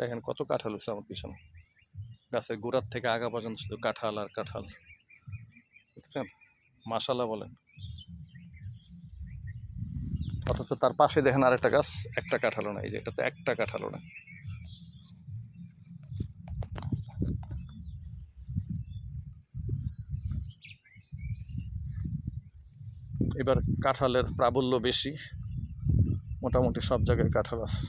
দেখেন কত কাঁঠাল হচ্ছে আমার পিছনে, গাছের গোড়ার থেকে আগা পর্যন্ত শুধু কাঁঠাল আর কাঁঠাল, বুঝছেন? মাশাআল্লাহ বলেন। অথচ তার পাশে দেখেন আরেকটা গাছ, একটা কাঁঠালও নাই, যে এটাতে একটা কাঁঠালও না। এবার কাঁঠালের প্রাবল্য বেশি, মোটামুটি সব জায়গায় কাঁঠাল আছে।